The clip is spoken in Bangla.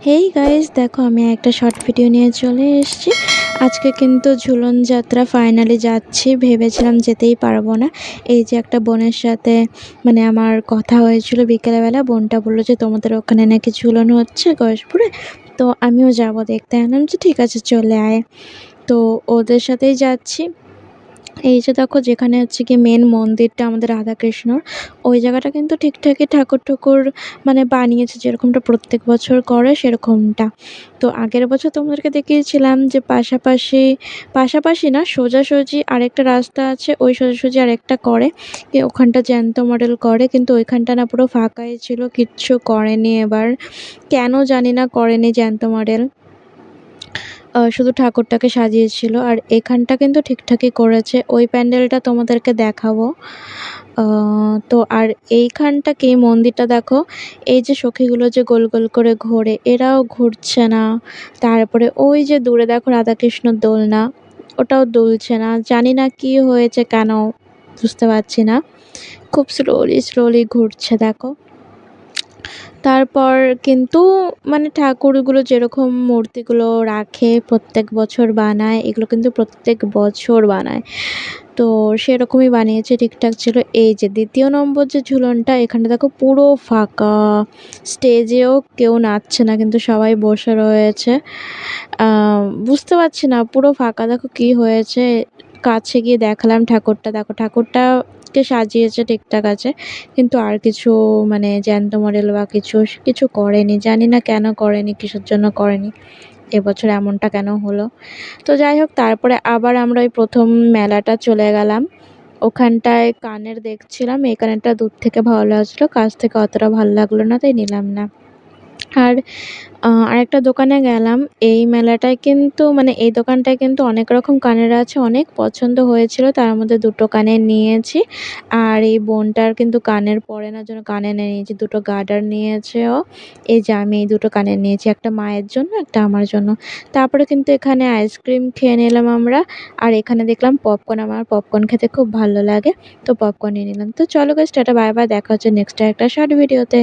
হেই গাইস, দেখো আমি একটা শর্ট ভিডিও নিয়ে চলে এসেছি। আজকে কিন্তু ঝুলন যাত্রা ফাইনালি যাচ্ছি। ভেবেছিলাম যেতেই পারবো না। এই যে একটা বোনের সাথে মানে আমার কথা হয়েছিল বিকেলবেলা। বোনটা বললো যে তোমাদের ওখানে নাকি ঝুলন হচ্ছে গয়েশপুরে, তো আমিও যাব দেখতে। আনলাম যে ঠিক আছে চলে আয়। তো ওদের সাথেই যাচ্ছি। এই যে দেখো যেখানে হচ্ছে কি মেন মন্দিরটা আমাদের রাধাকৃষ্ণর, ওই জায়গাটা কিন্তু ঠিকঠাকই ঠাকুর ঠুকুর মানে বানিয়েছে, যেরকমটা প্রত্যেক বছর করে সেরকমটা। তো আগের বছর তোমাদেরকে দেখিয়েছিলাম যে পাশাপাশি পাশাপাশি না, সোজাসুজি আরেকটা রাস্তা আছে, ওই সোজাসুজি আরেকটা করে ওখানটা জ্যান্ত মডেল করে, কিন্তু ওইখানটা না পুরো ফাঁকাই ছিল, কিচ্ছু করেনি এবার। কেন জানি না করেনি জ্যান্ত মডেল, শুধু ঠাকুরটাকে সাজিয়েছিল। আর এখানটা কিন্তু ঠিকঠাকই করেছে। ওই প্যান্ডেলটা তোমাদেরকে দেখাবো। তো আর এইখানটা কি মন্দিরটা দেখো, এই যে সখীগুলো যে গোল গোল করে ঘোরে, এরাও ঘুরছে না। তারপরে ওই যে দূরে দেখো রাধাকৃষ্ণ দোলনা, ওটাও দুলছে না। জানি না কি হয়েছে, কেন বুঝতে পারছি না। খুব স্লোলি স্লোলি ঘুরছে দেখো। তারপর কিন্তু মানে ঠাকুরগুলো যেরকম মূর্তিগুলো রাখে প্রত্যেক বছর বানায়, এগুলো কিন্তু প্রত্যেক বছর বানায়, তো সেরকমই বানিয়েছে, ঠিকঠাক ছিল। এই যে দ্বিতীয় নম্বর যে ঝুলনটা, এখানে দেখো পুরো ফাঁকা, স্টেজেও কেউ নাচছে না, কিন্তু সবাই বসে রয়েছে। বুঝতে পারছি না, পুরো ফাঁকা। দেখো কি হয়েছে, কাছে গিয়ে দেখালাম ঠাকুরটা, দেখো ঠাকুরটাকে সাজিয়েছে ঠিকঠাক আছে, কিন্তু আর কিছু মানে জ্যান্ত মডেল বা কিছু কিছু করেনি। জানি না কেন করেনি, কিসের জন্য করেনি, এবছর এমনটা কেন হলো। তো যাই হোক, তারপরে আবার আমরা ওই প্রথম মেলাটা চলে গেলাম। ওখানটায় কানের দেখছিলাম, এই কানেরটা দূর থেকে ভালো লাগছিলো, কাছ থেকে অতটা ভালো লাগলো না, তাই নিলাম না। আর আরেকটা দোকানে গেলাম। এই মেলাটায় কিন্তু মানে এই দোকানটায় কিন্তু অনেক রকম কানের আছে, অনেক পছন্দ হয়েছিল, তার মধ্যে দুটো কানের নিয়েছি। আর এই বোনটার কিন্তু কানের পরে না, জন্য কানে নিয়েছি, দুটো গার্ডার নিয়েছে ও। এই যে আমি এই দুটো কানের নিয়েছি, একটা মায়ের জন্য, একটা আমার জন্য। তারপরে কিন্তু এখানে আইসক্রিম খেয়ে নিলাম আমরা। আর এখানে দেখলাম পপকর্ন, আমার পপকর্ন খেতে খুব ভালো লাগে, তো পপকর্ন নিয়ে নিলাম। তো চলো গাইস, টাটা বাই বাই, দেখা হচ্ছে নেক্সট একটা শর্ট ভিডিওতে।